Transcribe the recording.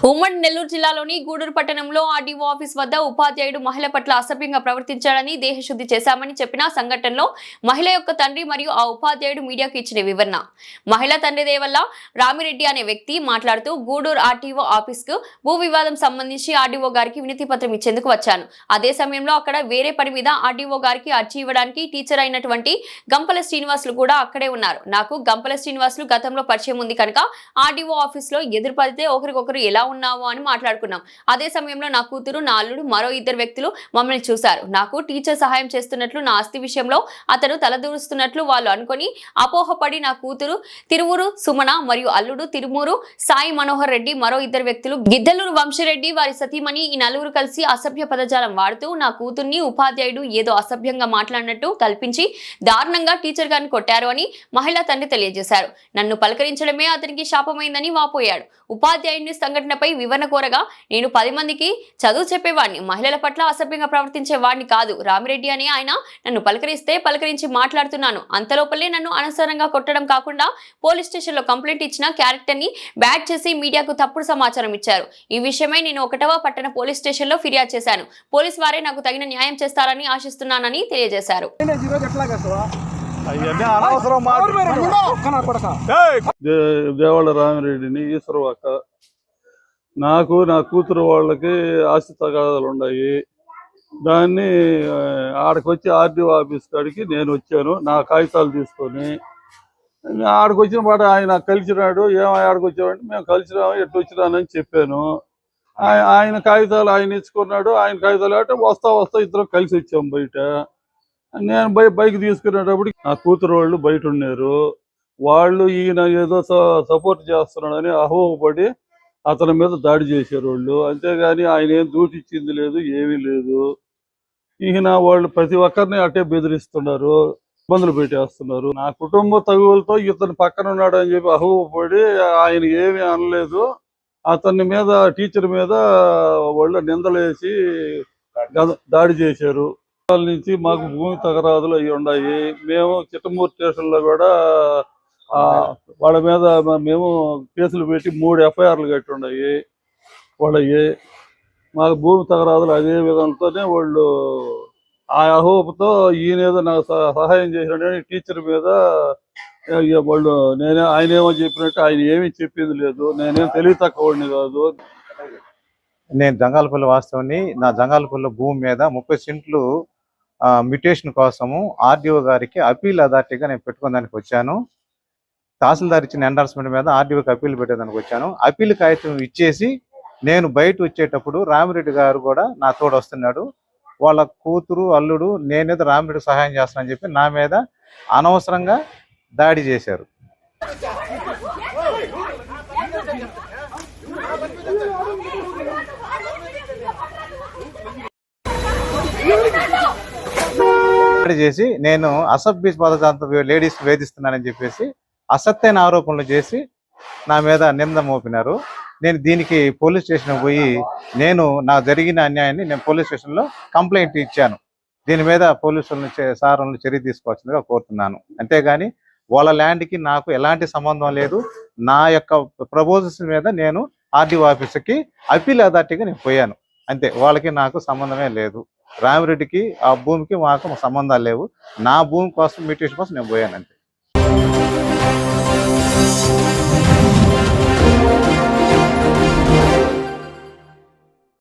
ఉమ్మడి నెల్లూరు జిల్లాలోని గూడూరు పట్టణంలో ఆర్డీఓ ఆఫీస్ వద్ద ఉపాధ్యాయుడు మహిళ పట్ల అసభ్యంగా ప్రవర్తించాడని దేహశుద్ధి చేశామని చెప్పిన సంఘటనలో మహిళ యొక్క తండ్రి మరియు ఆ ఉపాధ్యాయుడు మీడియాకు ఇచ్చిన వివరణ. మహిళ తండ్రి దేవల్ల రామిరెడ్డి అనే వ్యక్తి మాట్లాడుతూ గూడూరు ఆర్టీఓ ఆఫీస్ కు భూ వివాదం సంబంధించి ఆర్డీఓ గారికి వినతి పత్రం ఇచ్చేందుకు వచ్చాను. అదే సమయంలో అక్కడ వేరే పని మీద ఆర్డీఓ గారికి అర్జీ ఇవ్వడానికి టీచర్ అయినటువంటి గంపల శ్రీనివాసులు కూడా అక్కడే ఉన్నారు. నాకు గంపల శ్రీనివాసులు గతంలో పరిచయం ఉంది కనుక ఆర్డీఓ ఆఫీస్ లో ఎదురుపడితే ఒకరికొకరు ఎలా ఉన్నావు అని మాట్లాడుకున్నాం. అదే సమయంలో నా కూతురు, నా అల్లుడు, మరో ఇద్దరు వ్యక్తులు మమ్మల్ని చూశారు. నాకు టీచర్ సహాయం చేస్తున్నట్లు, నా ఆస్తి విషయంలో అతను తలదూరుస్తున్నట్లు వాళ్ళు అనుకొని అపోహపడి నా కూతురు తిరువూరు సుమన మరియు అల్లుడు తిరుమూరు సాయి మనోహర్ రెడ్డి, మరో ఇద్దరు వ్యక్తులు గిద్దలూరు వంశీరెడ్డి, వారి సతీమణి ఈ నలుగురు కలిసి అసభ్య పదజాలం వాడుతూ నా కూతుర్ని ఉపాధ్యాయుడు ఏదో అసభ్యంగా మాట్లాడినట్టు కల్పించి దారుణంగా టీచర్ గారిని కొట్టారు అని మహిళా తండ్రి తెలియజేశారు. నన్ను పలకరించడమే అతనికి శాపమైందని వాపోయాడు. ఉపాధ్యాయుడిని సంఘటనపై వివరణ కోరగా నేను 10 మందికి చదువు చెప్పేవాడిని, మహిళల పట్ల అసభ్యంగా ప్రవర్తించే వాడిని కాదు. రామిరెడ్డి అని ఆయన నన్ను పలకరించి మాట్లాడుతున్నాను. అంతలోపలే నన్ను అనవసరంగా కొట్టడం కాకుండా పోలీస్ స్టేషన్ లో కంప్లైంట్ ఇచ్చిన క్యారెక్టర్ ని బ్యాడ్ చేసి మీడియాకు తప్పుడు సమాచారం ఇచ్చారు. ఈ విషయమై నేను 1వ పట్టణ పోలీస్ స్టేషన్ లో ఫిర్యాదు చేశాను. పోలీస్ వారే నాకు తగిన న్యాయం చేస్తారని ఆశిస్తున్నానని తెలియజేశారు. దేవాళ్ళ రామిరెడ్డిని ఈశ్వరవాక. నాకు నా కూతురు వాళ్ళకి ఆస్తి తగాదాలు ఉన్నాయి. దాన్ని ఆడకి వచ్చి ఆర్డీఓ ఆఫీస్ కాడికి నేను వచ్చాను నా కాగితాలు తీసుకొని. ఆడకు వచ్చిన పాట ఆయన కలిసినాడు. ఆడకు వచ్చామంటే మేము కలిసినాము, ఎట్టు వచ్చినానని చెప్పాను. ఆయన కాగితాలు ఆయన ఇచ్చుకున్నాడు. ఆయన కాగితాలు అంటే వస్తా ఇద్దరం కలిసి వచ్చాం బయట. నేను బైక్ తీసుకునేటప్పుడు నా కూతురు వాళ్ళు బయట ఉన్నారు. వాళ్ళు ఈయన ఏదో సపోర్ట్ చేస్తున్నాడని అహోపడి అతని మీద దాడి చేశారు వాళ్ళు. అంతేగాని ఆయన ఏం దూటిచ్చింది లేదు, ఏమీ లేదు. ఈయన వాళ్ళు ప్రతి ఒక్కరిని అట్టే బెదిరిస్తున్నారు, ఇబ్బందులు పెట్టేస్తున్నారు. నా కుటుంబ తగువులతో ఇతను పక్కన ఉన్నాడు అని చెప్పి అహోపడి ఆయన ఏమీ అనలేదు. అతని మీద టీచర్ మీద వాళ్ళు నిందలేసి దాడి చేశారు. నుంచి మాకు భూమి తగరాదులు అవి ఉన్నాయి. మేము చిట్టమూరు స్టేషన్ లో కూడా వాళ్ళ మీద మేము కేసులు పెట్టి 3 ఎఫ్ఐఆర్లు కట్టి ఉన్నాయి వాళ్ళవి. మాకు భూమి తగరాదులు అదే విధంతోనే వాళ్ళు ఆ అహోపుతో ఈయనేదో నాకు సహాయం చేసినట్టు టీచర్ మీద వాళ్ళు ఆయన ఏమో చెప్పినట్టు ఆయన ఏమీ చెప్పింది లేదు. నేనేం తెలివి తక్కువని కాదు. నేను జంగాలపల్లి వాస్తవాన్ని. నా జంగాలపల్లి భూమి మీద 30 సెంట్లు మ్యూటేషన్ కోసము ఆర్డీఓ గారికి అప్పీల్ అథారిటీగా నేను పెట్టుకోవడానికి వచ్చాను. తహసీల్దార్ ఇచ్చిన ఎండార్స్మెంట్ మీద ఆర్డీఓకి అప్పీల్ పెట్టేదానికి వచ్చాను. అప్పీల్ కాగితం ఇచ్చేసి నేను బయట వచ్చేటప్పుడు రామిరెడ్డి గారు కూడా నా తోడు వస్తున్నాడు. వాళ్ళ కూతురు, అల్లుడు నేనేదో రామిరెడ్డి సహాయం చేస్తానని చెప్పి నా మీద అనవసరంగా దాడి చేశారు. చేసి నేను అసభ్య పదార్థంతో లేడీస్ వేధిస్తున్నానని చెప్పేసి అసత్యమైన ఆరోపణలు చేసి నా మీద నింద మోపినారు. నేను దీనికి పోలీస్ స్టేషన్ పోయి నాకు జరిగిన అన్యాయాన్ని నేను పోలీస్ స్టేషన్లో కంప్లైంట్ ఇచ్చాను. దీని మీద పోలీసులను సార్లను చర్య తీసుకోవాల్సిందిగా కోరుతున్నాను. అంతేగాని వాళ్ళ ల్యాండ్కి నాకు ఎలాంటి సంబంధం లేదు. నా యొక్క ప్రపోజల్స్ మీద నేను ఆర్డీఓ ఆఫీస్కి అప్పీల్ అథారిటీగా నేను పోయాను. అంతే, వాళ్ళకి నాకు సంబంధమే లేదు. రామిరెడ్డికి ఆ భూమికి మాకు సంబంధాలు లేవు. నా భూమి కోసం మ్యూటేషన్ కోసం నేను పోయాను అంతే.